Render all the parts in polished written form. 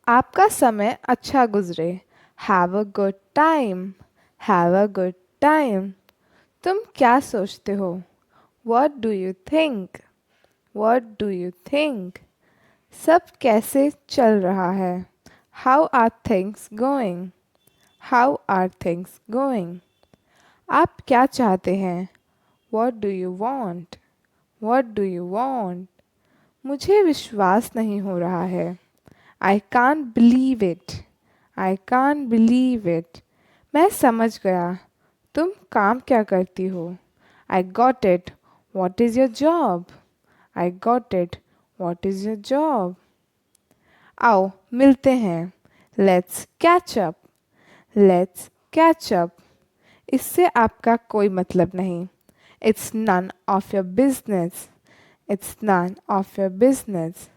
आपका समय अच्छा गुजरे। Have a good time. Have a good time. तुम क्या सोचते हो? What do you think? What do you think? सब कैसे चल रहा है? How are things going? How are things going? आप क्या चाहते हैं? What do you want? What do you want? मुझे विश्वास नहीं हो रहा है। I can't believe it. I can't believe it. मैं समझ गया। तुम काम क्या करती हो? I got it. What is your job? I got it. What is your job? आओ मिलते हैं। Let's catch up. Let's catch up. इससे आपका कोई मतलब नहीं। It's none of your business. It's none of your business.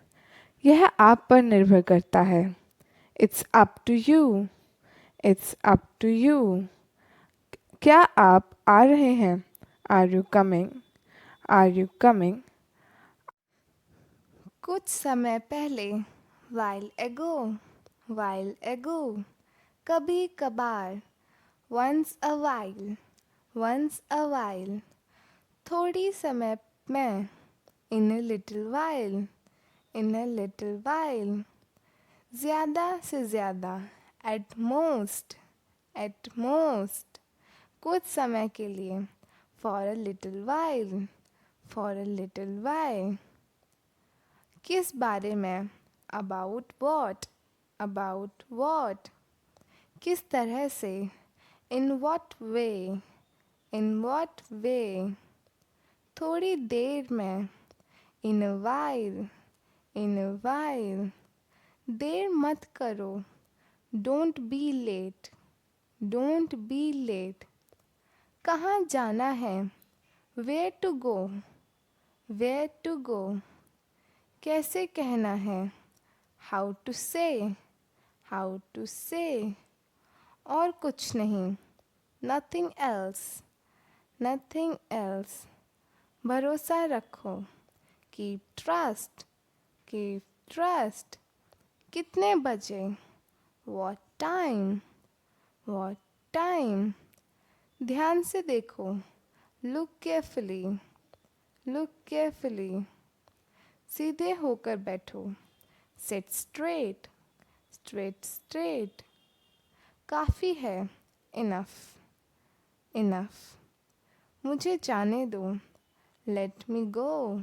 यह आप पर निर्भर करता है। It's up to you. It's up to you. क्या आप आ रहे हैं? Are you coming? Are you coming? कुछ समय पहले। While ago. वाइल एगो। कभी कभार। Once a while. Once a while. थोड़ी समय में। In a little while. In a little while. ज़्यादा से ज़्यादा। At most. At most. कुछ समय के लिए। For a little while. For a little while. किस बारे में? About what? About what? किस तरह से? In what way? In what way? थोड़ी देर में। In a while. In a while. देर मत करो। Don't be late. Don't be late. कहाँ जाना है? Where to go? Where to go? कैसे कहना है? How to say? How to say? और कुछ नहीं। Nothing else. Nothing else. भरोसा रखो। Keep trust. Keep trust. कितने बजे? What time? What time? ध्यान से देखो। Look carefully. Look carefully. सीधे होकर बैठो। Sit straight. Straight straight. काफ़ी है। इनफ। इनफ। मुझे जाने दो। लेट मी गो।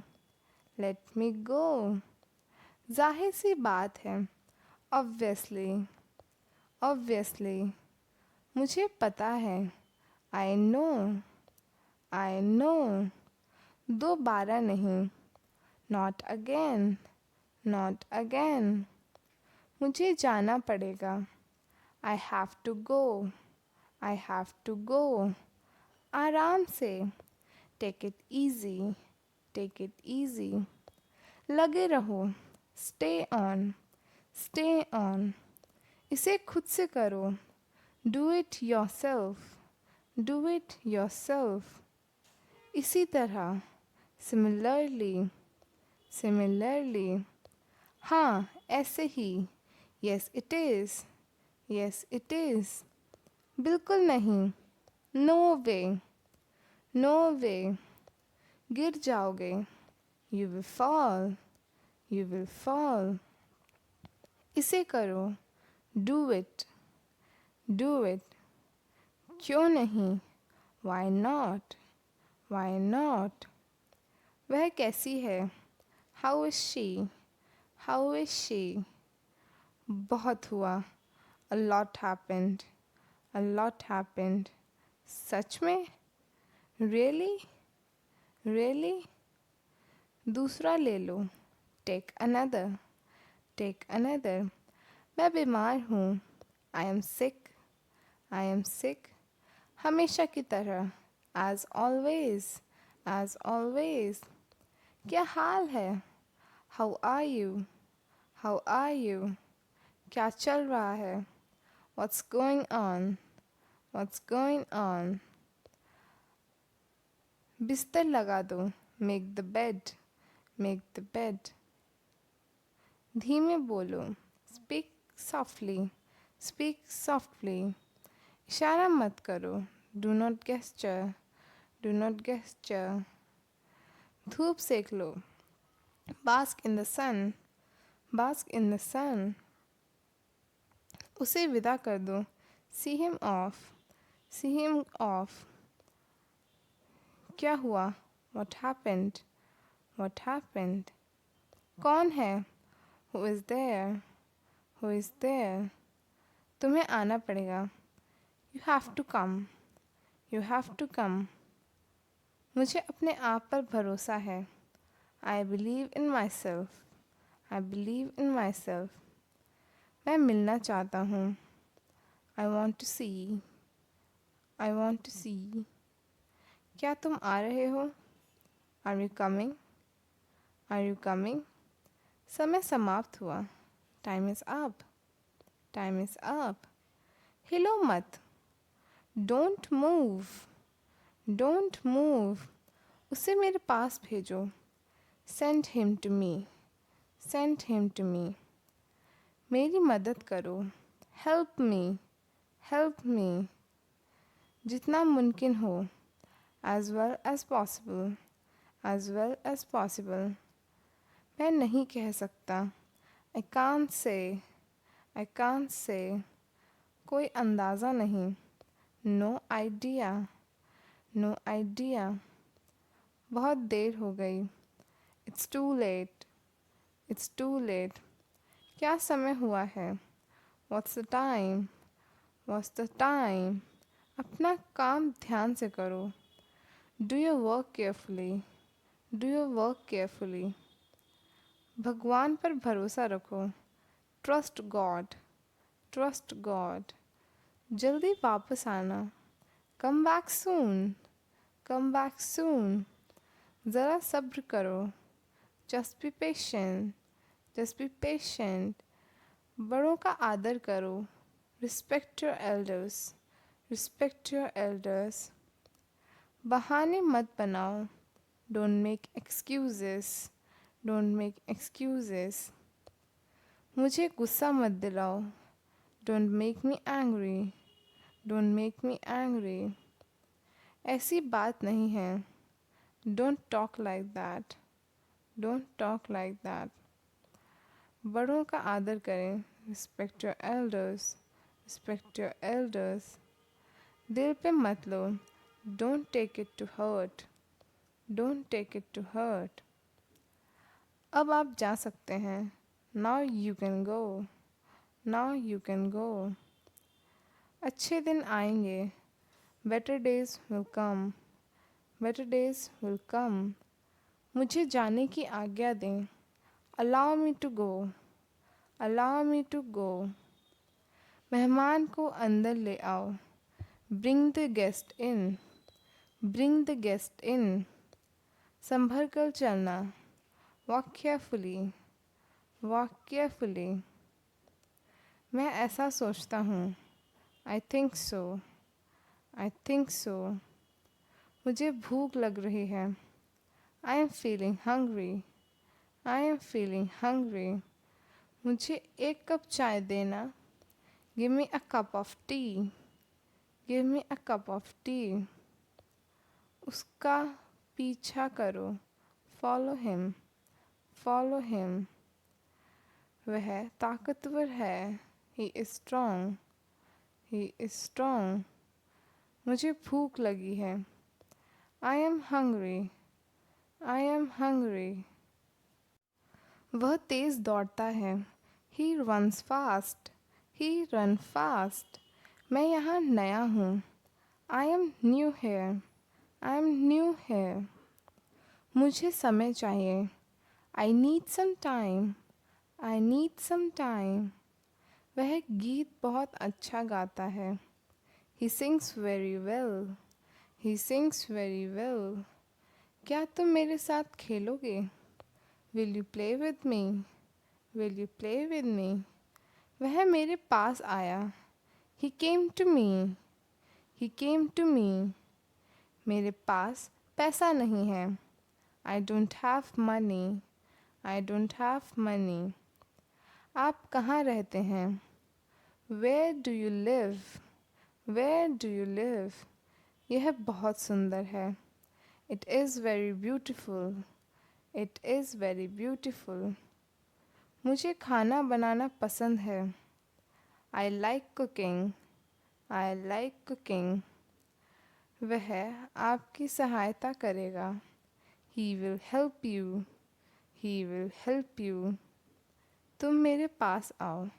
Let me go. जाहिर सी बात है। ऑब्वियसली। ऑब्वियसली। मुझे पता है। I know. I know. दोबारा नहीं। Not again. Not again. मुझे जाना पड़ेगा। I have to go. I have to go. आराम से। Take it easy. Take it easy. लगे रहो। Stay on. Stay on. इसे खुद से करो। Do it yourself. Do it yourself. इसी तरह। सिमिलरली। सिमिलरली। हाँ ऐसे ही। Yes it is. Yes it is. बिल्कुल नहीं। No way. No way. गिर जाओगे। You will fall. You will fall. इसे करो। Do it. Do it. क्यों नहीं? Why not? Why not? वह कैसी है? How is she? How is she? बहुत हुआ। A lot happened. A lot happened. सच में? रियली? रियली? दूसरा ले लो। Take another. Take another. मैं बीमार हूँ। I am sick. I am sick. हमेशा की तरह। As always. As always. क्या हाल है? How are you? How are you? क्या चल रहा है? What's going on? What's going on? बिस्तर लगा दो। Make the bed. Make the bed. धीमे बोलो। Speak softly. Speak softly. इशारा मत करो. Do not gesture. Do not gesture. धूप सेक लो. Bask in the sun. Bask in the sun. उसे विदा कर दो. See him off. See him off. क्या हुआ? What happened? What happened? कौन है? Who is there? Who is there? तुम्हें आना पड़ेगा. You have to come. You have to come. मुझे अपने आप पर भरोसा है. I believe in myself. I believe in myself. मैं मिलना चाहता हूँ. I want to see. I want to see. क्या तुम आ रहे हो? Are you coming? Are you coming? समय समाप्त हुआ. Time is up. Time is up. हिलो मत. Don't move. Don't move. उसे मेरे पास भेजो. Send him to me. Send him to me. मेरी मदद करो. Help me. Help me. जितना मुमकिन हो. As well as possible. As well as possible. मैं नहीं कह सकता. I can't say. I can't say. कोई अंदाज़ा नहीं. No idea. No idea. बहुत देर हो गई. It's too late. It's too late. क्या समय हुआ है? What's the time? What's the time? अपना काम ध्यान से करो. Do your work carefully. Do your work carefully. भगवान पर भरोसा रखो. Trust God. Trust God. जल्दी वापस आना. Come back soon. Come back soon. ज़रा सब्र करो. Just be patient. Just be patient. बड़ों का आदर करो. Respect your elders. Respect your elders. बहाने मत बनाओ. Don't make excuses. Don't make excuses. मुझे गुस्सा मत दिलाओ. Don't make me angry. Don't make me angry. ऐसी बात नहीं है. Don't talk like that. Don't talk like that. बड़ों का आदर करें. Respect your elders. Respect your elders. दिल पे मत लो. Don't take it to hurt. Don't take it to hurt. अब आप जा सकते हैं. Now you can go. Now you can go. अच्छे दिन आएंगे. Better days will come. Better days will come. मुझे जाने की आज्ञा दें. Allow me to go. Allow me to go. मेहमान को अंदर ले आओ. Bring the guest in. Bring the guest in. संभल कर चलना. Walk carefully. Walk carefully. मैं ऐसा सोचता हूँ. I think so. I think so. मुझे भूख लग रही है. I am feeling hungry. I am feeling hungry. मुझे एक कप चाय देना. Give me a cup of tea. Give me a cup of tea. उसका पीछा करो. Follow him. Follow him. वह ताकतवर है. He is strong. He is strong. मुझे भूख लगी है. I am hungry. I am hungry. वह तेज़ दौड़ता है. He runs fast. He runs fast. मैं यहाँ नया हूँ. I am new here. I am new here. मुझे समय चाहिए. I need some time. I need some time. वह गीत बहुत अच्छा गाता है. He sings very well. He sings very well. क्या तुम मेरे साथ खेलोगे? Will you play with me? Will you play with me? वह मेरे पास आया. He came to me. He came to me. मेरे पास पैसा नहीं है. I don't have money. I don't have money. आप कहाँ रहते हैं? Where do you live? Where do you live? यह बहुत सुंदर है. It is very beautiful. It is very beautiful. मुझे खाना बनाना पसंद है. I like cooking. I like cooking. वह आपकी सहायता करेगा. He will help you. He will help you. तुम मेरे पास आओ.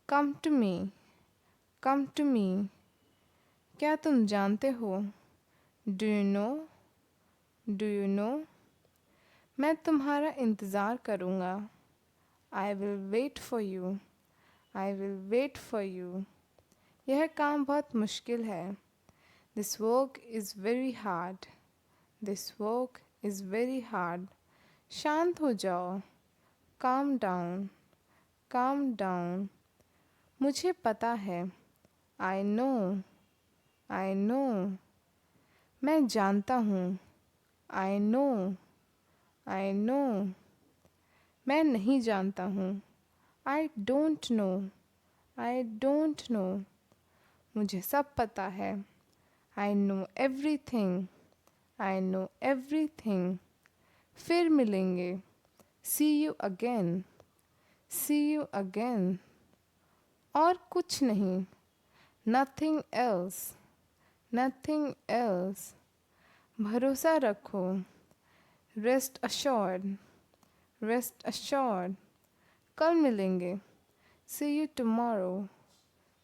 Come to me. Come to me. क्या तुम जानते हो? Do you know? Do you know? मैं तुम्हारा इंतज़ार करूँगा. I will wait for you. I will wait for you. यह काम बहुत मुश्किल है. This work is very hard. This work is very hard. शांत हो जाओ. Calm down. Calm down. मुझे पता है. I know. I know. मैं जानता हूँ. I know. I know. मैं नहीं जानता हूँ. I don't know. I don't know. मुझे सब पता है. I know everything. I know everything. फिर मिलेंगे. See you again. See you again. और कुछ नहीं. Nothing else. Nothing else. भरोसा रखो. Rest assured. Rest assured. कल मिलेंगे. See you tomorrow.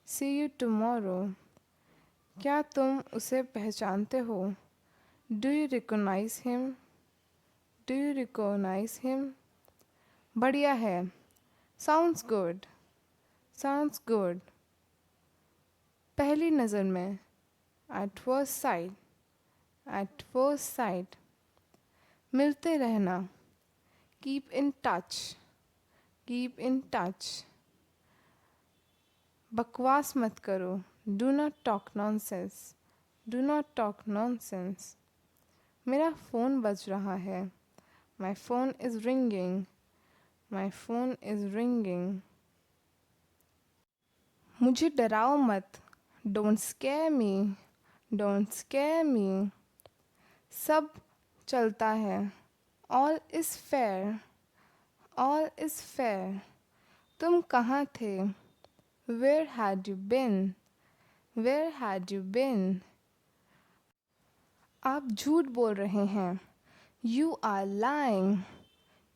See you tomorrow. क्या तुम उसे पहचानते हो? Do you recognize him? Do you recognize him? बढ़िया है. Sounds good. Sounds good. पहली नज़र में. At first sight. At first sight. मिलते रहना. Keep in touch. Keep in touch. बकवास मत करो. Do not talk nonsense. Do not talk nonsense. मेरा फ़ोन बज रहा है. My phone is ringing. My phone is ringing. मुझे डराओ मत. Don't scare me. Don't scare me. सब चलता है. All is fair. All is fair. तुम कहाँ थे? Where had you been? Where had you been? आप झूठ बोल रहे हैं. You are lying.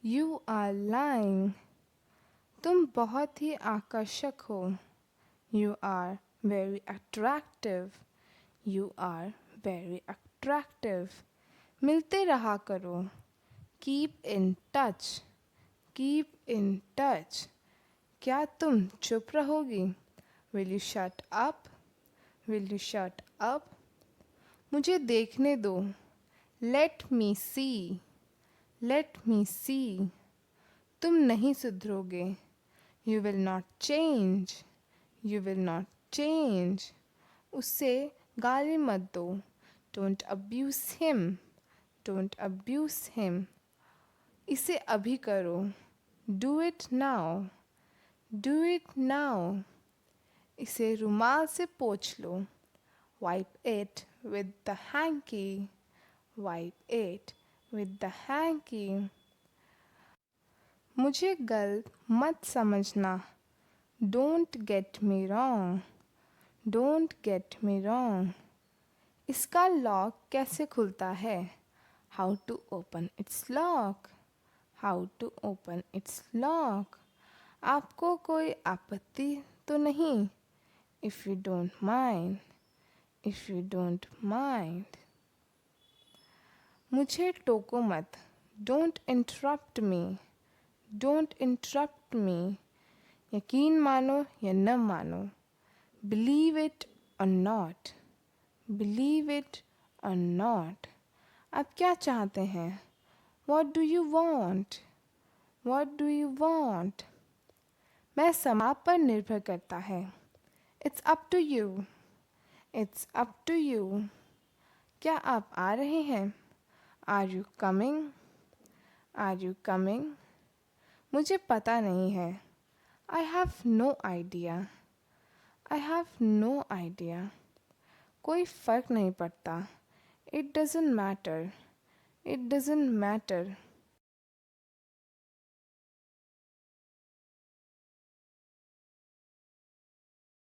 You are lying. तुम बहुत ही आकर्षक हो. You are very attractive. You are very attractive. मिलते रहा करो. Keep in touch. Keep in touch. क्या तुम चुप रहोगी? Will you shut up? Will you shut up? मुझे देखने दो. Let me see. Let me see. तुम नहीं सुधरोगे. You will not change. You will not change. उससे गाली मत दो. Don't abuse him. Don't abuse him. इसे अभी करो. Do it now. Do it now. इसे रुमाल से पोंछ लो. Wipe it with the hanky. Wipe it with the hanky. मुझे गलत मत समझना. Don't get me wrong. Don't get me wrong. इसका लॉक कैसे खुलता है? How to open its lock. How to open its lock. आपको कोई आपत्ति तो नहीं? If you don't mind. If you don't mind. मुझे टोको मत. Don't interrupt me. Don't interrupt me. यकीन मानो या न मानो. Believe it or not. Believe it or not. आप क्या चाहते हैं? What do you want? What do you want? मैं समय पर निर्भर करता है. It's up to you. It's up to you. क्या आप आ रहे हैं? Are you coming? Are you coming? मुझे पता नहीं है. I have no idea. I have no idea. कोई फर्क नहीं पड़ता. It doesn't matter. It doesn't matter.